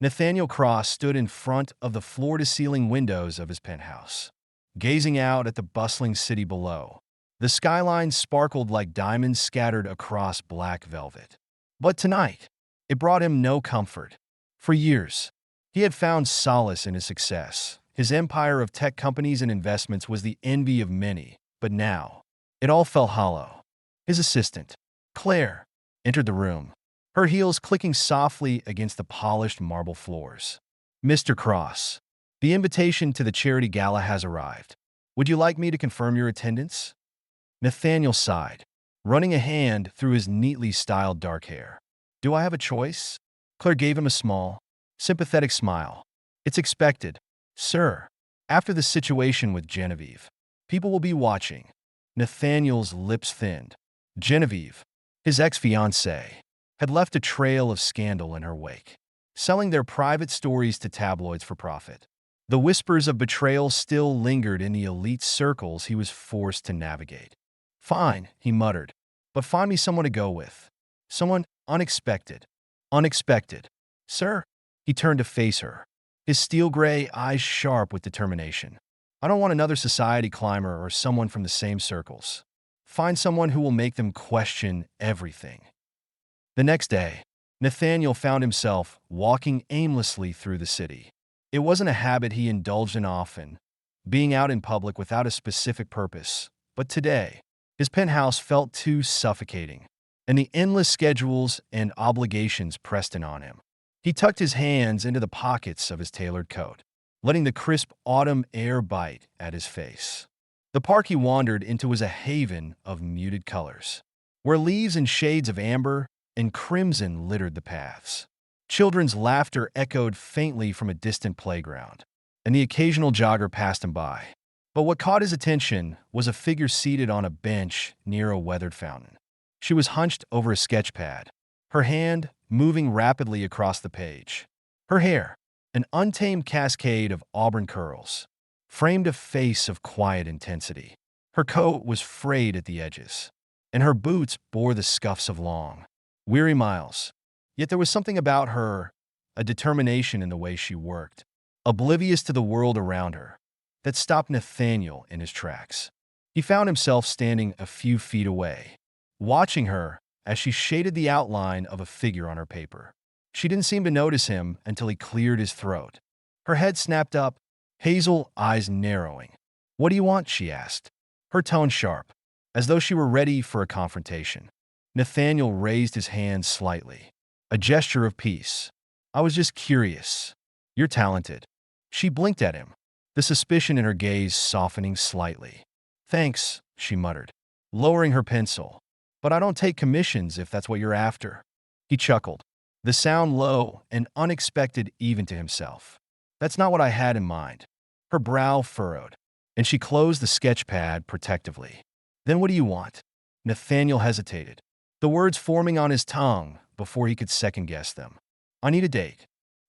Nathaniel Cross stood in front of the floor-to-ceiling windows of his penthouse, gazing out at the bustling city below. The skyline sparkled like diamonds scattered across black velvet. But tonight, it brought him no comfort. For years, he had found solace in his success. His empire of tech companies and investments was the envy of many, but now, it all felt hollow. His assistant, Claire, entered the room, her heels clicking softly against the polished marble floors. "Mr. Cross, the invitation to the charity gala has arrived. Would you like me to confirm your attendance?" Nathaniel sighed, running a hand through his neatly styled dark hair. "Do I have a choice?" Claire gave him a small, sympathetic smile. "It's expected, sir. After the situation with Genevieve, people will be watching." Nathaniel's lips thinned. Genevieve, his ex-fiancée, had left a trail of scandal in her wake, selling their private stories to tabloids for profit. The whispers of betrayal still lingered in the elite circles he was forced to navigate. "Fine," he muttered, "but find me someone to go with. Someone unexpected." "Unexpected, sir?" He turned to face her, his steel-gray eyes sharp with determination. "I don't want another society climber or someone from the same circles. Find someone who will make them question everything." The next day, Nathaniel found himself walking aimlessly through the city. It wasn't a habit he indulged in often, being out in public without a specific purpose, but today, his penthouse felt too suffocating, and the endless schedules and obligations pressed in on him. He tucked his hands into the pockets of his tailored coat, letting the crisp autumn air bite at his face. The park he wandered into was a haven of muted colors, where leaves and shades of amber and crimson littered the paths. Children's laughter echoed faintly from a distant playground, and the occasional jogger passed him by. But what caught his attention was a figure seated on a bench near a weathered fountain. She was hunched over a sketch pad, her hand moving rapidly across the page. Her hair, an untamed cascade of auburn curls, framed a face of quiet intensity. Her coat was frayed at the edges, and her boots bore the scuffs of long, weary miles. Yet there was something about her, a determination in the way she worked, oblivious to the world around her, that stopped Nathaniel in his tracks. He found himself standing a few feet away, watching her as she shaded the outline of a figure on her paper. She didn't seem to notice him until he cleared his throat. Her head snapped up, hazel eyes narrowing. "What do you want?" she asked, her tone sharp, as though she were ready for a confrontation. Nathaniel raised his hand slightly, a gesture of peace. "I was just curious. You're talented." She blinked at him, the suspicion in her gaze softening slightly. "Thanks," she muttered, lowering her pencil. "But I don't take commissions if that's what you're after." He chuckled, the sound low and unexpected even to himself. "That's not what I had in mind." Her brow furrowed, and she closed the sketch pad protectively. "Then what do you want?" Nathaniel hesitated, the words forming on his tongue before he could second-guess them. "I need a date."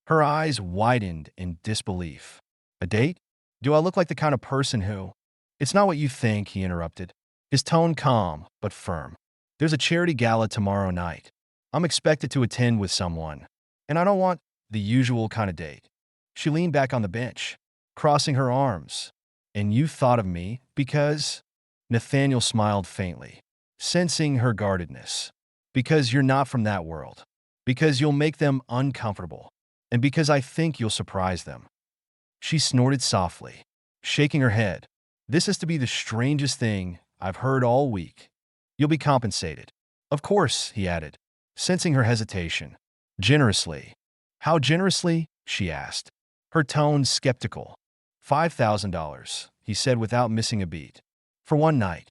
Her eyes widened in disbelief. "A date? Do I look like the kind of person who—" "It's not what you think," he interrupted, his tone calm but firm. "There's a charity gala tomorrow night. I'm expected to attend with someone, and I don't want the usual kind of date." She leaned back on the bench, crossing her arms. "And you thought of me because—" Nathaniel smiled faintly, sensing her guardedness. "Because you're not from that world. Because you'll make them uncomfortable. And because I think you'll surprise them." She snorted softly, shaking her head. "This is to be the strangest thing I've heard all week." "You'll be compensated." "Of course," he added, sensing her hesitation. "Generously." "How generously?" she asked, her tone skeptical. $5,000, he said without missing a beat. "For one night."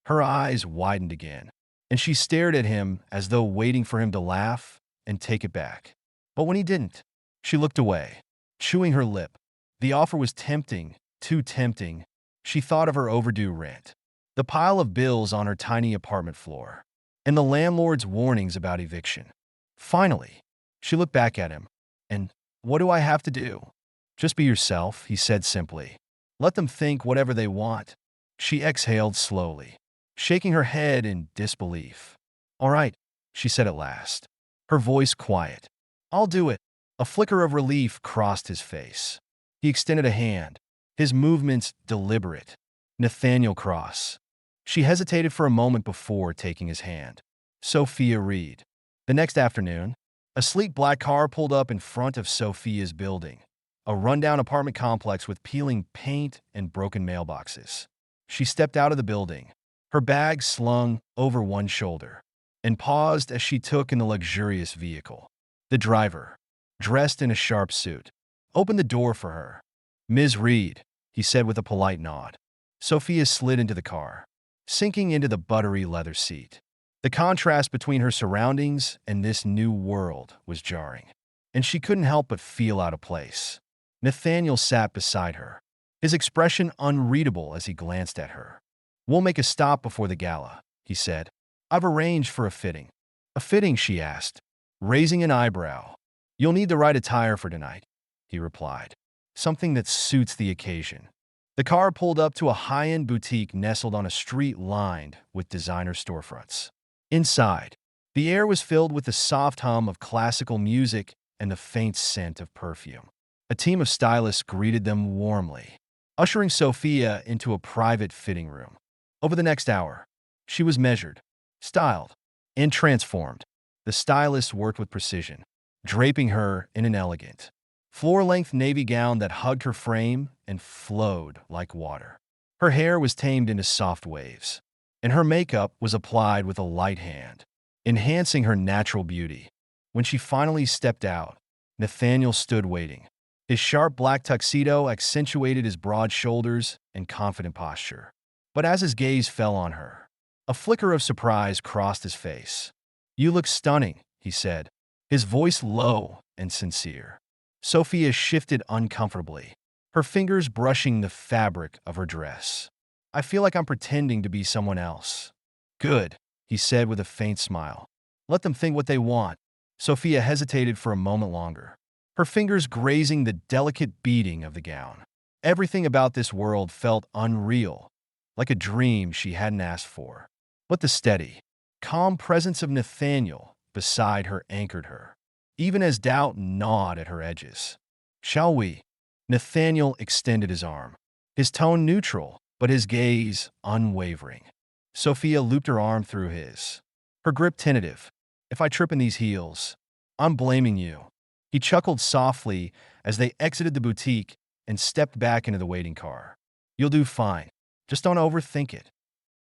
Her eyes widened again, and she stared at him as though waiting for him to laugh and take it back. But when he didn't, she looked away, chewing her lip. The offer was tempting, too tempting. She thought of her overdue rent, the pile of bills on her tiny apartment floor, and the landlord's warnings about eviction. Finally, she looked back at him. "And what do I have to do?" "Just be yourself," he said simply. "Let them think whatever they want." She exhaled slowly, shaking her head in disbelief. "All right," she said at last, her voice quiet. "I'll do it." A flicker of relief crossed his face. He extended a hand, his movements deliberate. Nathaniel Cross. She hesitated for a moment before taking his hand. Sophia Reed. The next afternoon, a sleek black car pulled up in front of Sophia's building, a rundown apartment complex with peeling paint and broken mailboxes. She stepped out of the building, her bag slung over one shoulder, and paused as she took in the luxurious vehicle. The driver, dressed in a sharp suit, opened the door for her. "Ms. Reed," he said with a polite nod. Sophia slid into the car, sinking into the buttery leather seat. The contrast between her surroundings and this new world was jarring, and she couldn't help but feel out of place. Nathaniel sat beside her, his expression unreadable as he glanced at her. "We'll make a stop before the gala," he said. "I've arranged for a fitting." "A fitting?" she asked, raising an eyebrow. "You'll need the right attire for tonight," he replied. "Something that suits the occasion." The car pulled up to a high-end boutique nestled on a street lined with designer storefronts. Inside, the air was filled with the soft hum of classical music and the faint scent of perfume. A team of stylists greeted them warmly, ushering Sophia into a private fitting room. Over the next hour, she was measured, styled, and transformed. The stylists worked with precision, draping her in an elegant, floor-length navy gown that hugged her frame and flowed like water. Her hair was tamed into soft waves, and her makeup was applied with a light hand, enhancing her natural beauty. When she finally stepped out, Nathaniel stood waiting. His sharp black tuxedo accentuated his broad shoulders and confident posture. But as his gaze fell on her, a flicker of surprise crossed his face. "You look stunning," he said, his voice low and sincere. Sophia shifted uncomfortably, her fingers brushing the fabric of her dress. "I feel like I'm pretending to be someone else." "Good," he said with a faint smile. "Let them think what they want." Sophia hesitated for a moment longer, her fingers grazing the delicate beading of the gown. Everything about this world felt unreal, like a dream she hadn't asked for. But the steady, calm presence of Nathaniel beside her anchored her, even as doubt gnawed at her edges. "Shall we?" Nathaniel extended his arm, his tone neutral, but his gaze unwavering. Sophia looped her arm through his, her grip tentative. "If I trip in these heels, I'm blaming you." He chuckled softly as they exited the boutique and stepped back into the waiting car. "You'll do fine. Just don't overthink it."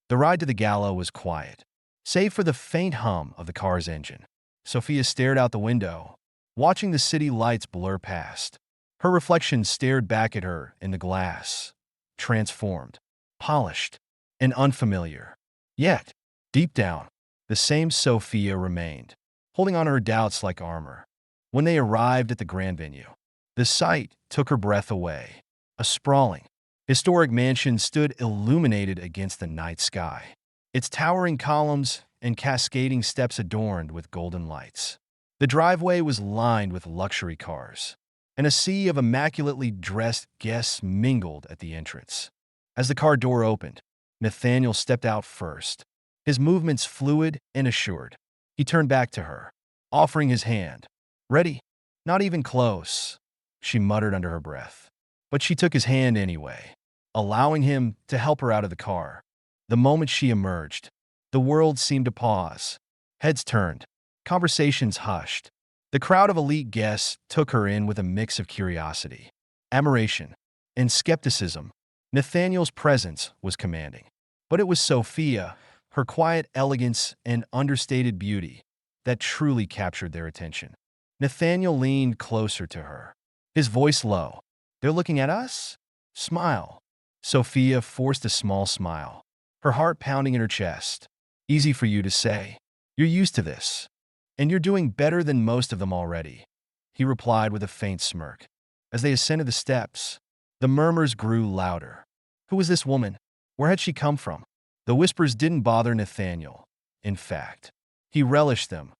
The ride to the gala was quiet, save for the faint hum of the car's engine. Sophia stared out the window, watching the city lights blur past. Her reflection stared back at her in the glass, transformed, polished, and unfamiliar. Yet, deep down, the same Sophia remained, holding on to her doubts like armor. When they arrived at the grand venue, the sight took her breath away. A sprawling, historic mansion stood illuminated against the night sky, its towering columns and cascading steps adorned with golden lights. The driveway was lined with luxury cars, and a sea of immaculately dressed guests mingled at the entrance. As the car door opened, Nathaniel stepped out first, his movements fluid and assured. He turned back to her, offering his hand. "Ready?" "Not even close," she muttered under her breath. But she took his hand anyway, allowing him to help her out of the car. The moment she emerged, the world seemed to pause. Heads turned, conversations hushed. The crowd of elite guests took her in with a mix of curiosity, admiration, and skepticism. Nathaniel's presence was commanding. But it was Sophia, her quiet elegance and understated beauty, that truly captured their attention. Nathaniel leaned closer to her, his voice low. "They're looking at us? Smile." Sophia forced a small smile, her heart pounding in her chest. "Easy for you to say. You're used to this. And you're doing better than most of them already," he replied with a faint smirk. As they ascended the steps, the murmurs grew louder. Who was this woman? Where had she come from? The whispers didn't bother Nathaniel. In fact, he relished them.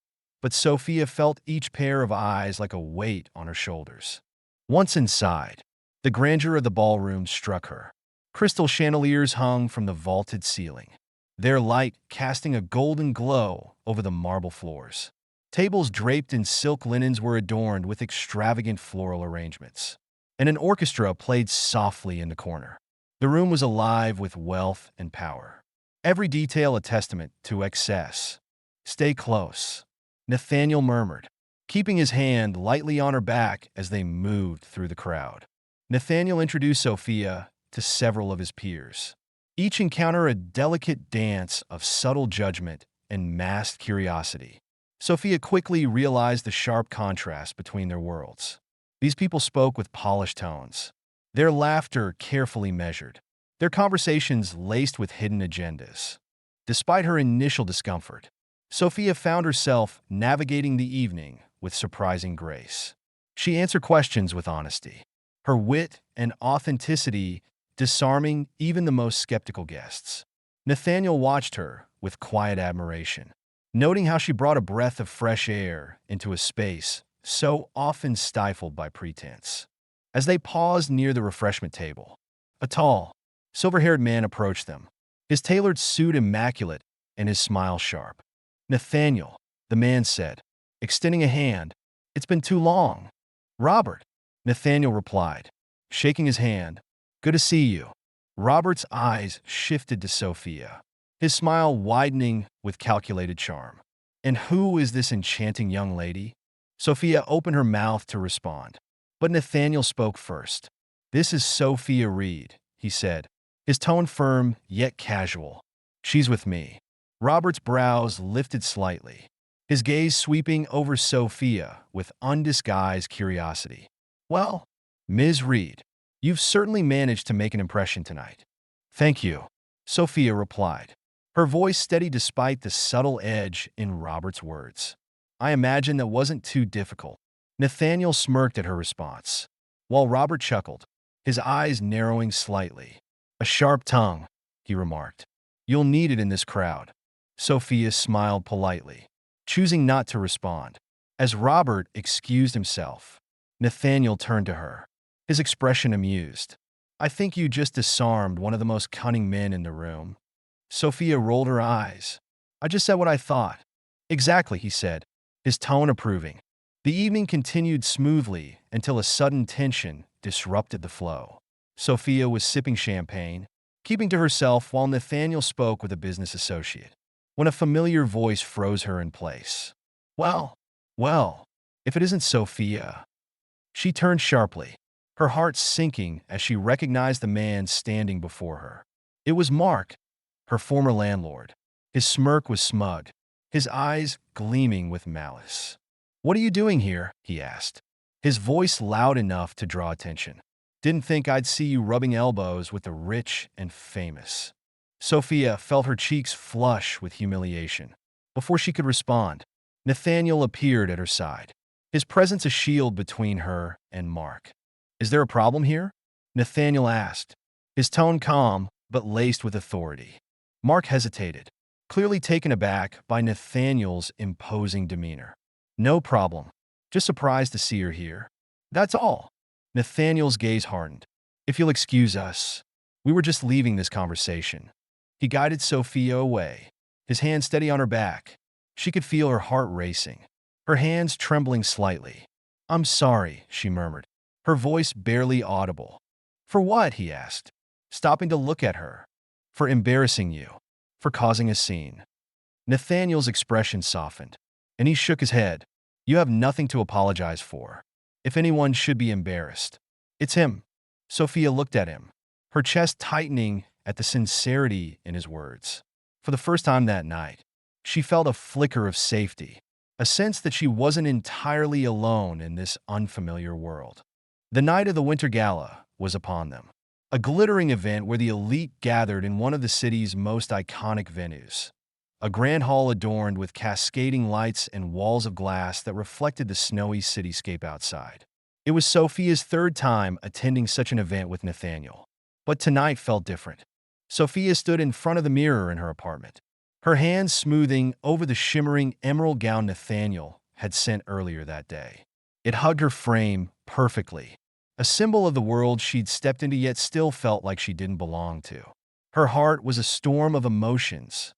But Sophia felt each pair of eyes like a weight on her shoulders. Once inside, the grandeur of the ballroom struck her. Crystal chandeliers hung from the vaulted ceiling, their light casting a golden glow over the marble floors. Tables draped in silk linens were adorned with extravagant floral arrangements, and an orchestra played softly in the corner. The room was alive with wealth and power, every detail a testament to excess. "Stay close," Nathaniel murmured, keeping his hand lightly on her back as they moved through the crowd. Nathaniel introduced Sophia to several of his peers. Each encountered a delicate dance of subtle judgment and masked curiosity. Sophia quickly realized the sharp contrast between their worlds. These people spoke with polished tones, their laughter carefully measured, their conversations laced with hidden agendas. Despite her initial discomfort, Sophia found herself navigating the evening with surprising grace. She answered questions with honesty, her wit and authenticity disarming even the most skeptical guests. Nathaniel watched her with quiet admiration, noting how she brought a breath of fresh air into a space so often stifled by pretense. As they paused near the refreshment table, a tall, silver-haired man approached them, his tailored suit immaculate and his smile sharp. "Nathaniel," the man said, extending a hand. "It's been too long." "Robert," Nathaniel replied, shaking his hand. "Good to see you." Robert's eyes shifted to Sophia, his smile widening with calculated charm. "And who is this enchanting young lady?" Sophia opened her mouth to respond, but Nathaniel spoke first. "This is Sophia Reed," he said, his tone firm yet casual. "She's with me." Robert's brows lifted slightly, his gaze sweeping over Sophia with undisguised curiosity. "Well, Ms. Reed, you've certainly managed to make an impression tonight." "Thank you," Sophia replied, her voice steady despite the subtle edge in Robert's words. "I imagine that wasn't too difficult." Nathaniel smirked at her response, while Robert chuckled, his eyes narrowing slightly. "A sharp tongue," he remarked. "You'll need it in this crowd." Sophia smiled politely, choosing not to respond. As Robert excused himself, Nathaniel turned to her, his expression amused. "I think you just disarmed one of the most cunning men in the room." Sophia rolled her eyes. "I just said what I thought." "Exactly," he said, his tone approving. The evening continued smoothly until a sudden tension disrupted the flow. Sophia was sipping champagne, keeping to herself while Nathaniel spoke with a business associate, when a familiar voice froze her in place. Well, if it isn't Sophia." She turned sharply, her heart sinking as she recognized the man standing before her. It was Mark, her former landlord. His smirk was smug, his eyes gleaming with malice. "What are you doing here?" he asked, his voice loud enough to draw attention. "Didn't think I'd see you rubbing elbows with the rich and famous." Sophia felt her cheeks flush with humiliation. Before she could respond, Nathaniel appeared at her side, his presence a shield between her and Mark. "Is there a problem here?" Nathaniel asked, his tone calm but laced with authority. Mark hesitated, clearly taken aback by Nathaniel's imposing demeanor. "No problem. Just surprised to see her here. That's all." Nathaniel's gaze hardened. "If you'll excuse us, we were just leaving this conversation." He guided Sophia away, his hand steady on her back. She could feel her heart racing, her hands trembling slightly. "I'm sorry," she murmured, her voice barely audible. "For what?" he asked, stopping to look at her. "For embarrassing you, for causing a scene." Nathaniel's expression softened, and he shook his head. "You have nothing to apologize for. If anyone should be embarrassed, it's him." Sophia looked at him, her chest tightening at the sincerity in his words. For the first time that night, she felt a flicker of safety, a sense that she wasn't entirely alone in this unfamiliar world. The night of the Winter Gala was upon them, a glittering event where the elite gathered in one of the city's most iconic venues. A grand hall adorned with cascading lights and walls of glass that reflected the snowy cityscape outside. It was Sophia's third time attending such an event with Nathaniel, but tonight felt different. Sophia stood in front of the mirror in her apartment, her hands smoothing over the shimmering emerald gown Nathaniel had sent earlier that day. It hugged her frame perfectly, a symbol of the world she'd stepped into yet still felt like she didn't belong to. Her heart was a storm of emotions,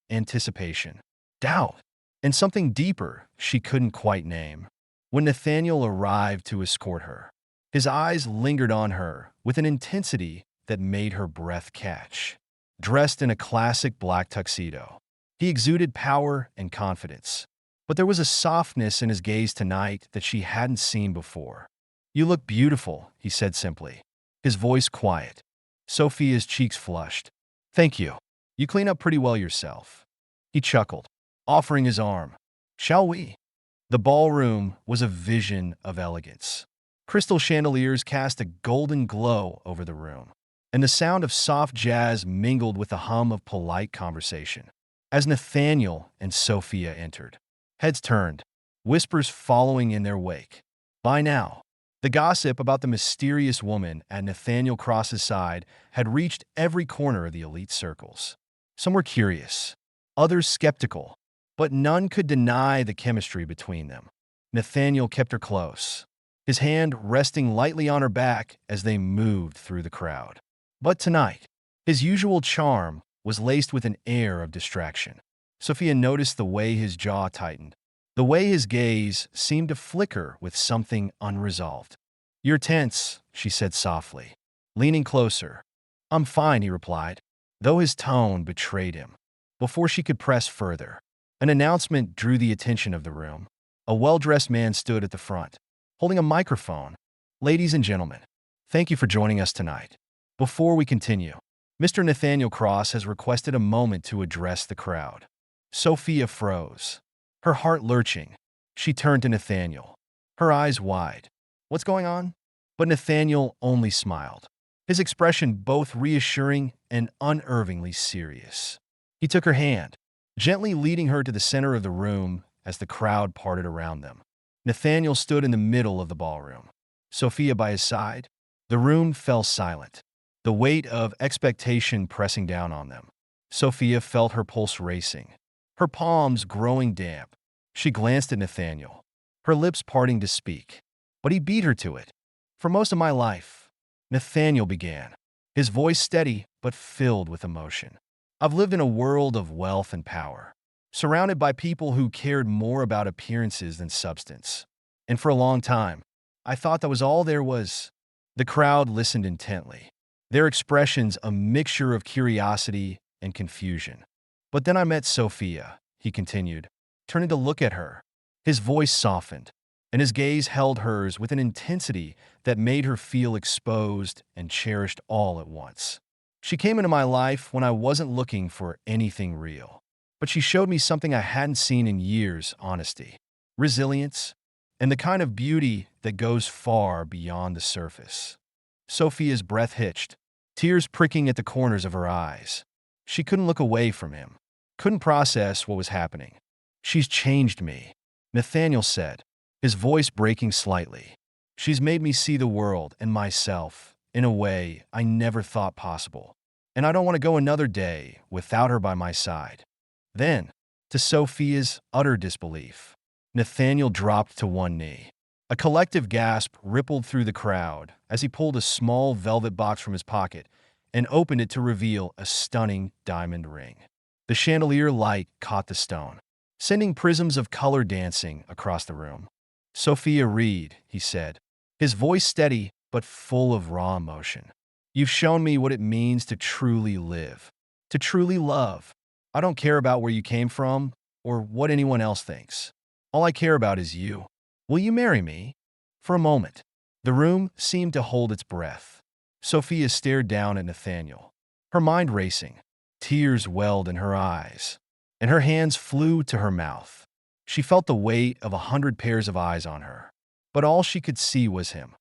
anticipation, doubt, and something deeper she couldn't quite name. When Nathaniel arrived to escort her, his eyes lingered on her with an intensity that made her breath catch. Dressed in a classic black tuxedo, he exuded power and confidence. But there was a softness in his gaze tonight that she hadn't seen before. "You look beautiful," he said simply, his voice quiet. Sophia's cheeks flushed. "Thank you. You clean up pretty well yourself." He chuckled, offering his arm. "Shall we?" The ballroom was a vision of elegance. Crystal chandeliers cast a golden glow over the room, and the sound of soft jazz mingled with the hum of polite conversation. As Nathaniel and Sophia entered, heads turned, whispers following in their wake. By now, the gossip about the mysterious woman at Nathaniel Cross's side had reached every corner of the elite circles. Some were curious, others skeptical, but none could deny the chemistry between them. Nathaniel kept her close, his hand resting lightly on her back as they moved through the crowd. But tonight, his usual charm was laced with an air of distraction. Sophia noticed the way his jaw tightened, the way his gaze seemed to flicker with something unresolved. "You're tense," she said softly, leaning closer. "I'm fine," he replied, though his tone betrayed him. Before she could press further, an announcement drew the attention of the room. A well-dressed man stood at the front, holding a microphone. "Ladies and gentlemen, thank you for joining us tonight. Before we continue, Mr. Nathaniel Cross has requested a moment to address the crowd." Sophia froze, her heart lurching. She turned to Nathaniel, her eyes wide. "What's going on?" But Nathaniel only smiled, his expression both reassuring and unnervingly serious. He took her hand, gently leading her to the center of the room as the crowd parted around them. Nathaniel stood in the middle of the ballroom, Sophia by his side. The room fell silent, the weight of expectation pressing down on them. Sophia felt her pulse racing, her palms growing damp. She glanced at Nathaniel, her lips parting to speak, but he beat her to it. "For most of my life," Nathaniel began, his voice steady but filled with emotion, "I've lived in a world of wealth and power, surrounded by people who cared more about appearances than substance. And for a long time, I thought that was all there was." The crowd listened intently, their expressions a mixture of curiosity and confusion. "But then I met Sophia," he continued, turning to look at her. His voice softened, and his gaze held hers with an intensity that made her feel exposed and cherished all at once. "She came into my life when I wasn't looking for anything real. But she showed me something I hadn't seen in years: honesty, resilience, and the kind of beauty that goes far beyond the surface." Sophia's breath hitched, tears pricking at the corners of her eyes. She couldn't look away from him, couldn't process what was happening. "She's changed me," Nathaniel said, his voice breaking slightly. "She's made me see the world and myself in a way I never thought possible. And I don't want to go another day without her by my side." Then, to Sophia's utter disbelief, Nathaniel dropped to one knee. A collective gasp rippled through the crowd as he pulled a small velvet box from his pocket and opened it to reveal a stunning diamond ring. The chandelier light caught the stone, sending prisms of color dancing across the room. "Sophia Reed," he said, his voice steady but full of raw emotion. "You've shown me what it means to truly live, to truly love. I don't care about where you came from or what anyone else thinks. All I care about is you. Will you marry me?" For a moment, the room seemed to hold its breath. Sophia stared down at Nathaniel, her mind racing. Tears welled in her eyes, and her hands flew to her mouth. She felt the weight of 100 pairs of eyes on her, but all she could see was him,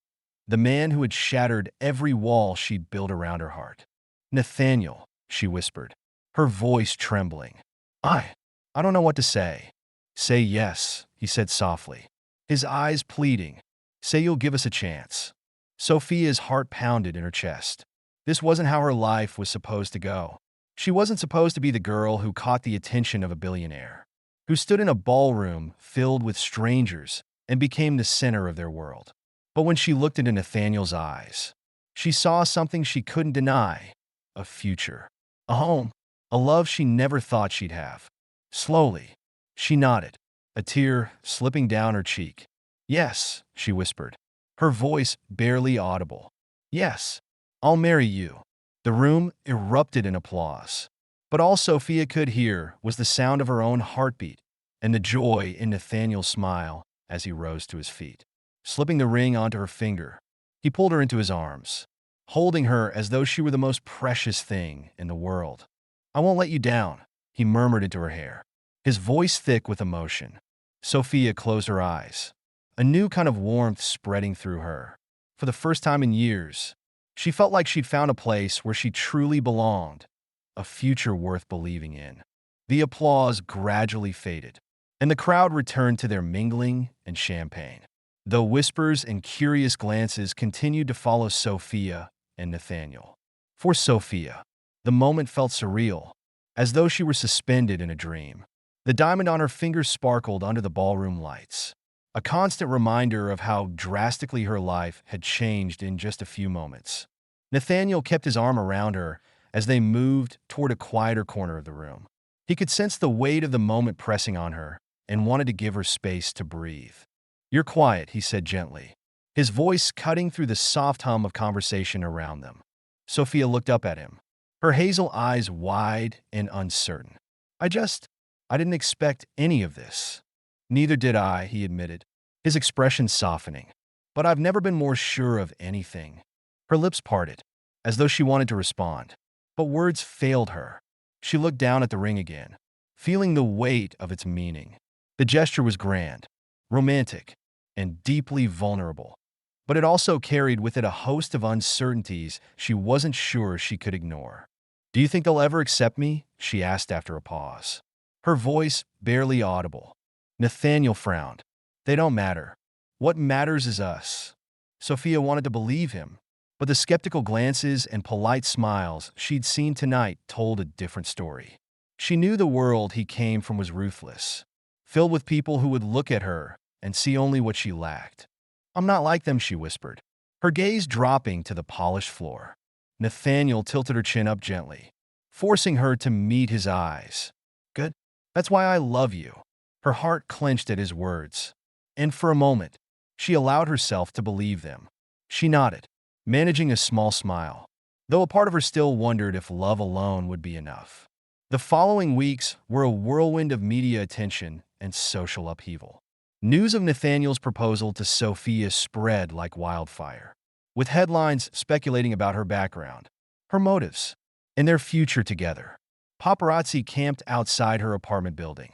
the man who had shattered every wall she'd built around her heart. "Nathaniel," she whispered, her voice trembling. I don't know what to say." "Say yes," he said softly, his eyes pleading. "Say you'll give us a chance." Sophia's heart pounded in her chest. This wasn't how her life was supposed to go. She wasn't supposed to be the girl who caught the attention of a billionaire, who stood in a ballroom filled with strangers and became the center of their world. But when she looked into Nathaniel's eyes, she saw something she couldn't deny: a future, a home, a love she never thought she'd have. Slowly, She nodded, a tear slipping down her cheek. Yes, she whispered, her voice barely audible. Yes, I'll marry you. The room erupted in applause. But all Sophia could hear was the sound of her own heartbeat and the joy in Nathaniel's smile as he rose to his feet. Slipping the ring onto her finger, he pulled her into his arms, holding her as though she were the most precious thing in the world. I won't let you down, he murmured into her hair, his voice thick with emotion. Sophia closed her eyes, a new kind of warmth spreading through her. For the first time in years, she felt like she'd found a place where she truly belonged, a future worth believing in. The applause gradually faded, and the crowd returned to their mingling and champagne, though whispers and curious glances continued to follow Sophia and Nathaniel. For Sophia, the moment felt surreal, as though she were suspended in a dream. The diamond on her finger sparkled under the ballroom lights, a constant reminder of how drastically her life had changed in just a few moments. Nathaniel kept his arm around her as they moved toward a quieter corner of the room. He could sense the weight of the moment pressing on her and wanted to give her space to breathe. You're quiet, he said gently, his voice cutting through the soft hum of conversation around them. Sophia looked up at him, her hazel eyes wide and uncertain. I didn't expect any of this. Neither did I, he admitted, his expression softening. But I've never been more sure of anything. Her lips parted, as though she wanted to respond, but words failed her. She looked down at the ring again, feeling the weight of its meaning. The gesture was grand, romantic, and deeply vulnerable, but it also carried with it a host of uncertainties she wasn't sure she could ignore. Do you think they'll ever accept me? She asked after a pause, her voice barely audible. Nathaniel frowned. They don't matter. What matters is us. Sophia wanted to believe him, but the skeptical glances and polite smiles she'd seen tonight told a different story. She knew the world he came from was ruthless, filled with people who would look at her and see only what she lacked. I'm not like them, she whispered, her gaze dropping to the polished floor. Nathaniel tilted her chin up gently, forcing her to meet his eyes. Good. That's why I love you. Her heart clenched at his words, and for a moment, she allowed herself to believe them. She nodded, managing a small smile, though a part of her still wondered if love alone would be enough. The following weeks were a whirlwind of media attention and social upheaval. News of Nathaniel's proposal to Sophia spread like wildfire, with headlines speculating about her background, her motives, and their future together. Paparazzi camped outside her apartment building,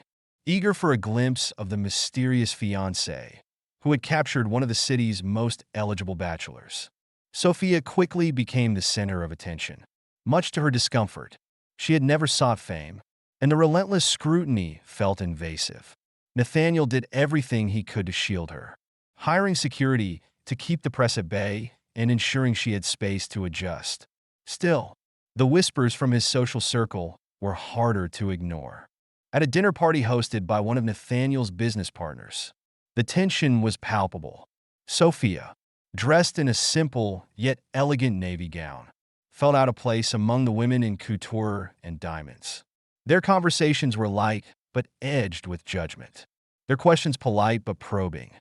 eager for a glimpse of the mysterious fiancé who had captured one of the city's most eligible bachelors. Sophia quickly became the center of attention. Much to her discomfort, she had never sought fame, and the relentless scrutiny felt invasive. Nathaniel did everything he could to shield her, hiring security to keep the press at bay and ensuring she had space to adjust. Still, the whispers from his social circle were harder to ignore. At a dinner party hosted by one of Nathaniel's business partners, the tension was palpable. Sophia, dressed in a simple yet elegant navy gown, felt out of place among the women in couture and diamonds. Their conversations were light but edged with judgment, their questions polite but probing.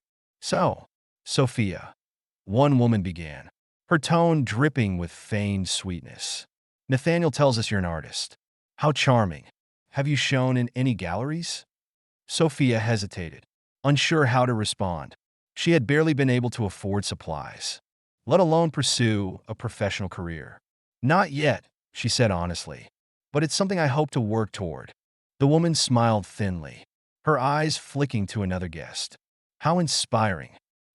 So, Sophia, one woman began, her tone dripping with feigned sweetness. Nathaniel tells us you're an artist. How charming. Have you shown in any galleries? Sophia hesitated, unsure how to respond. She had barely been able to afford supplies, let alone pursue a professional career. Not yet, she said honestly, but it's something I hope to work toward. The woman smiled thinly, her eyes flicking to another guest. How inspiring.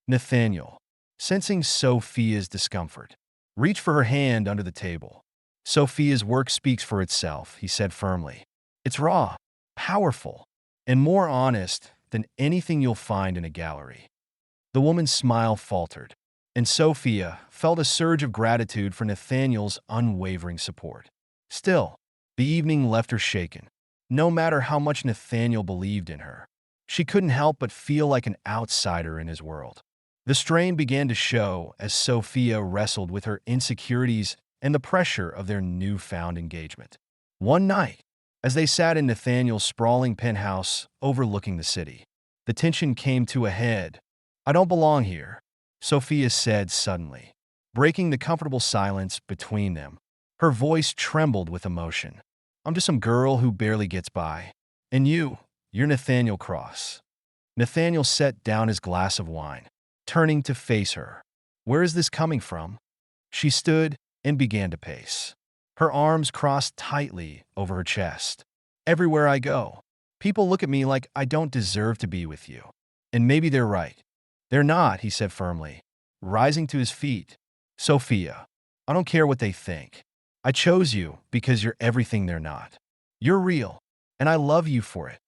Nathaniel, sensing Sophia's discomfort, reached for her hand under the table. Sophia's work speaks for itself, he said firmly. It's raw, powerful, and more honest than anything you'll find in a gallery. The woman's smile faltered, and Sophia felt a surge of gratitude for Nathaniel's unwavering support. Still, the evening left her shaken. No matter how much Nathaniel believed in her, she couldn't help but feel like an outsider in his world. The strain began to show as Sophia wrestled with her insecurities and the pressure of their newfound engagement. One night, as they sat in Nathaniel's sprawling penthouse overlooking the city. The tension came to a head. "I don't belong here," Sophia said suddenly, breaking the comfortable silence between them. Her voice trembled with emotion. "I'm just some girl who barely gets by. And you're Nathaniel Cross." Nathaniel set down his glass of wine, turning to face her. "Where is this coming from?" She stood and began to pace, her arms crossed tightly over her chest. "Everywhere I go, people look at me like I don't deserve to be with you. And maybe they're right." "They're not," he said firmly, rising to his feet. "Sophia, I don't care what they think. I chose you because you're everything they're not. You're real, and I love you for it."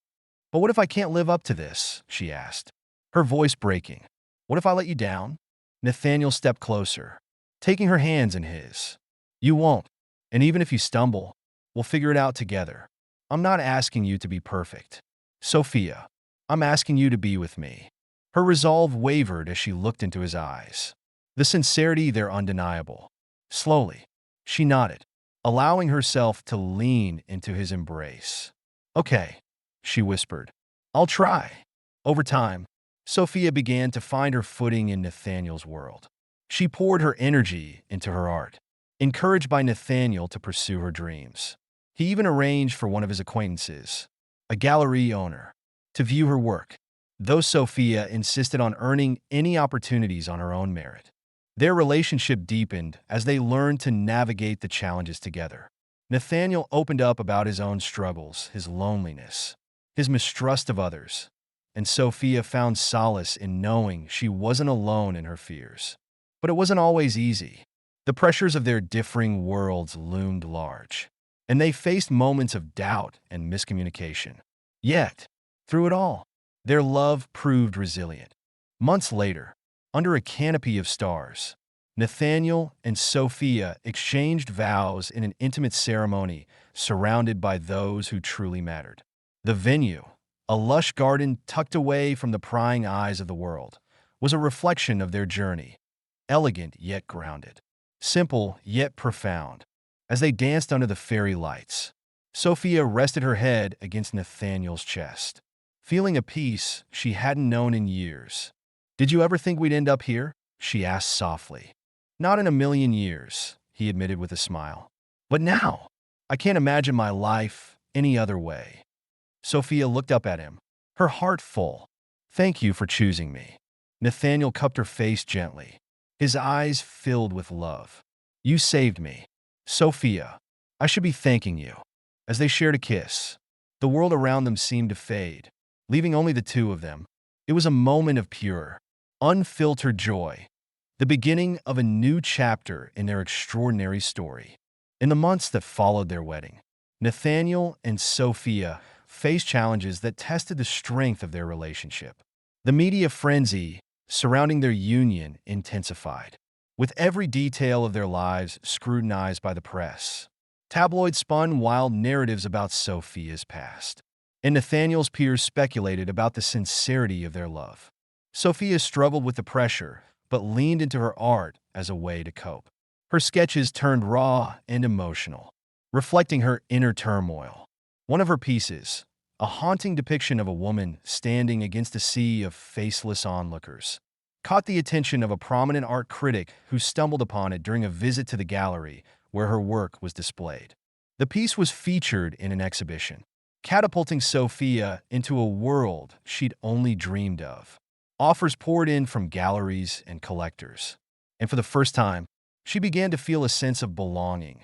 "But what if I can't live up to this?" she asked, her voice breaking. "What if I let you down?" Nathaniel stepped closer, taking her hands in his. "You won't, and even if you stumble, we'll figure it out together. I'm not asking you to be perfect, Sophia. I'm asking you to be with me." Her resolve wavered as she looked into his eyes. The sincerity there undeniable. Slowly, she nodded, allowing herself to lean into his embrace. "Okay," she whispered. "I'll try." Over time, Sophia began to find her footing in Nathaniel's world. She poured her energy into her art, encouraged by Nathaniel to pursue her dreams. He even arranged for one of his acquaintances, a gallery owner, to view her work, though Sophia insisted on earning any opportunities on her own merit. Their relationship deepened as they learned to navigate the challenges together. Nathaniel opened up about his own struggles, his loneliness, his mistrust of others, and Sophia found solace in knowing she wasn't alone in her fears. But it wasn't always easy. The pressures of their differing worlds loomed large, and they faced moments of doubt and miscommunication. Yet, through it all, their love proved resilient. Months later, under a canopy of stars, Nathaniel and Sophia exchanged vows in an intimate ceremony surrounded by those who truly mattered. The venue, a lush garden tucked away from the prying eyes of the world, was a reflection of their journey, elegant yet grounded, simple yet profound. As they danced under the fairy lights, Sophia rested her head against Nathaniel's chest, feeling a peace she hadn't known in years. "Did you ever think we'd end up here?" she asked softly. "Not in a million years," he admitted with a smile. "But now, I can't imagine my life any other way." Sophia looked up at him, her heart full. "Thank you for choosing me." Nathaniel cupped her face gently, his eyes filled with love. "You saved me, Sophia. I should be thanking you." As they shared a kiss, the world around them seemed to fade, leaving only the two of them. It was a moment of pure, unfiltered joy, the beginning of a new chapter in their extraordinary story. In the months that followed their wedding, Nathaniel and Sophia faced challenges that tested the strength of their relationship. The media frenzy surrounding their union intensified, with every detail of their lives scrutinized by the press. Tabloids spun wild narratives about Sophia's past, and Nathaniel's peers speculated about the sincerity of their love. Sophia struggled with the pressure, but leaned into her art as a way to cope. Her sketches turned raw and emotional, reflecting her inner turmoil. One of her pieces, a haunting depiction of a woman standing against a sea of faceless onlookers, caught the attention of a prominent art critic who stumbled upon it during a visit to the gallery where her work was displayed. The piece was featured in an exhibition, catapulting Sophia into a world she'd only dreamed of. Offers poured in from galleries and collectors, and for the first time, she began to feel a sense of belonging,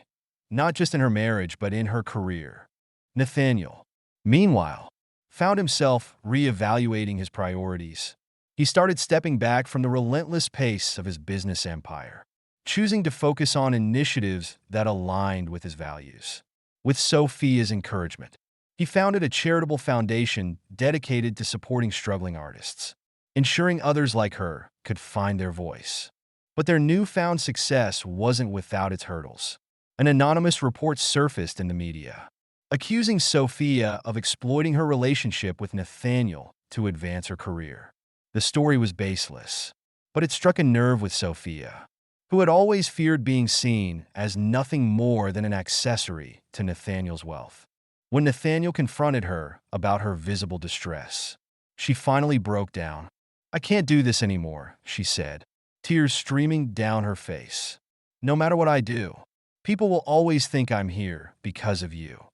not just in her marriage but in her career. Nathaniel, meanwhile, found himself reevaluating his priorities. He started stepping back from the relentless pace of his business empire, choosing to focus on initiatives that aligned with his values. With Sophia's encouragement, he founded a charitable foundation dedicated to supporting struggling artists, ensuring others like her could find their voice. But their newfound success wasn't without its hurdles. An anonymous report surfaced in the media, accusing Sophia of exploiting her relationship with Nathaniel to advance her career. The story was baseless, but it struck a nerve with Sophia, who had always feared being seen as nothing more than an accessory to Nathaniel's wealth. when Nathaniel confronted her about her visible distress. She finally broke down. "I can't do this anymore," she said, tears streaming down her face. "No matter what I do, people will always think I'm here because of you."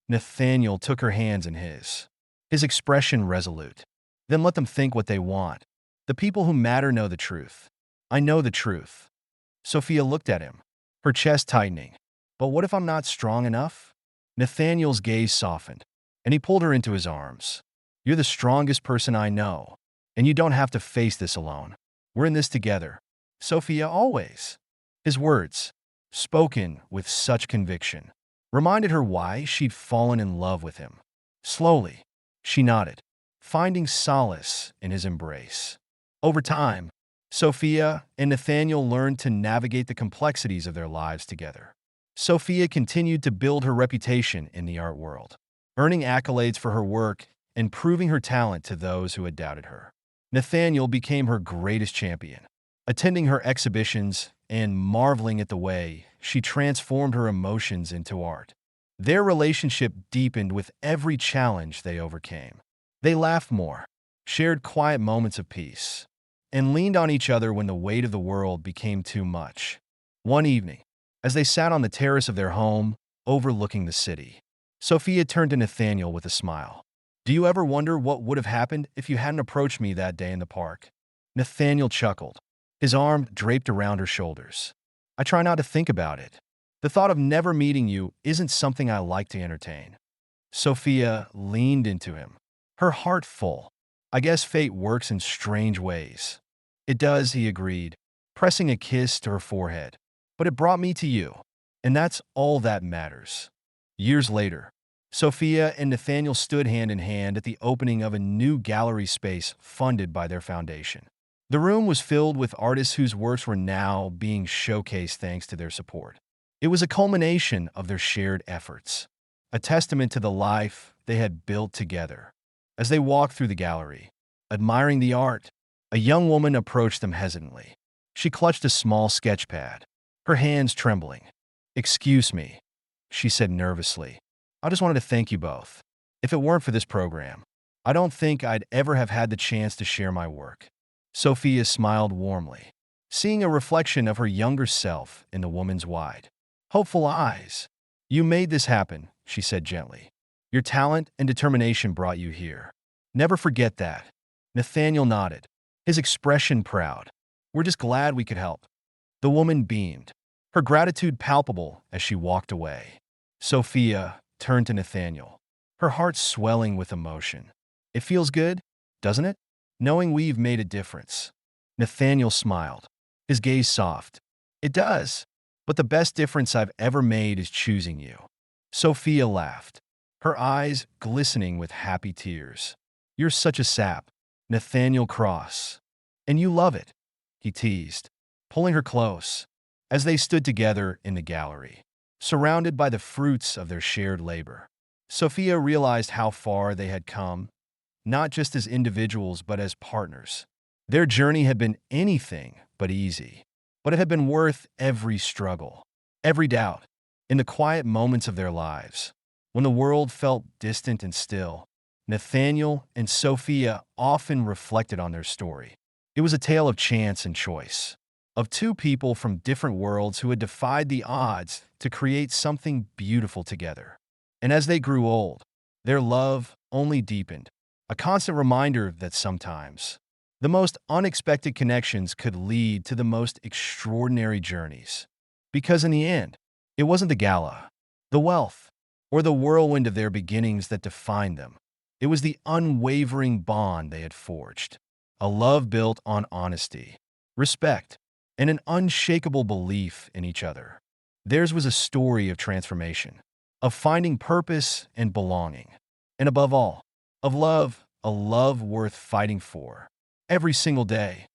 Nathaniel took her hands in his expression resolute. "Then let them think what they want. The people who matter know the truth. I know the truth." Sophia looked at him, her chest tightening. "But what if I'm not strong enough?" Nathaniel's gaze softened, and he pulled her into his arms. "You're the strongest person I know, and you don't have to face this alone. We're in this together. Sophia, always." His words, spoken with such conviction, reminded her why she'd fallen in love with him. Slowly, she nodded, finding solace in his embrace. Over time, Sophia and Nathaniel learned to navigate the complexities of their lives together. Sophia continued to build her reputation in the art world, earning accolades for her work and proving her talent to those who had doubted her. Nathaniel became her greatest champion, attending her exhibitions and marveling at the way she transformed her emotions into art. Their relationship deepened with every challenge they overcame. They laughed more, shared quiet moments of peace, and leaned on each other when the weight of the world became too much. One evening, as they sat on the terrace of their home, overlooking the city, Sophia turned to Nathaniel with a smile. "Do you ever wonder what would have happened if you hadn't approached me that day in the park?" Nathaniel chuckled, his arm draped around her shoulders. "I try not to think about it. The thought of never meeting you isn't something I like to entertain." Sophia leaned into him, her heart full. "I guess fate works in strange ways." "It does," he agreed, pressing a kiss to her forehead. "But it brought me to you, and that's all that matters." Years later, Sophia and Nathaniel stood hand in hand at the opening of a new gallery space funded by their foundation. The room was filled with artists whose works were now being showcased thanks to their support. It was a culmination of their shared efforts, a testament to the life they had built together. As they walked through the gallery, admiring the art, a young woman approached them hesitantly. She clutched a small sketch pad, her hands trembling. "Excuse me," she said nervously. "I just wanted to thank you both. If it weren't for this program, I don't think I'd ever have had the chance to share my work." Sophia smiled warmly, seeing a reflection of her younger self in the woman's wide, hopeful eyes. "You made this happen," she said gently. "Your talent and determination brought you here. Never forget that." Nathaniel nodded, his expression proud. "We're just glad we could help." The woman beamed, her gratitude palpable as she walked away. Sophia turned to Nathaniel, her heart swelling with emotion. "It feels good, doesn't it? Knowing we've made a difference." Nathaniel smiled, his gaze soft. "It does. But the best difference I've ever made is choosing you." Sophia laughed, her eyes glistening with happy tears. "You're such a sap, Nathaniel Cross. And you love it," he teased, pulling her close. As they stood together in the gallery, surrounded by the fruits of their shared labor, Sophia realized how far they had come, not just as individuals but as partners. Their journey had been anything but easy, but it had been worth every struggle, every doubt. In the quiet moments of their lives, when the world felt distant and still, Nathaniel and Sophia often reflected on their story. It was a tale of chance and choice, of two people from different worlds who had defied the odds to create something beautiful together. And as they grew old, their love only deepened, a constant reminder that sometimes the most unexpected connections could lead to the most extraordinary journeys. Because in the end, it wasn't the gala, the wealth, or the whirlwind of their beginnings that defined them. It was the unwavering bond they had forged, a love built on honesty, respect, and an unshakable belief in each other. Theirs was a story of transformation, of finding purpose and belonging, and above all, of love, a love worth fighting for every single day.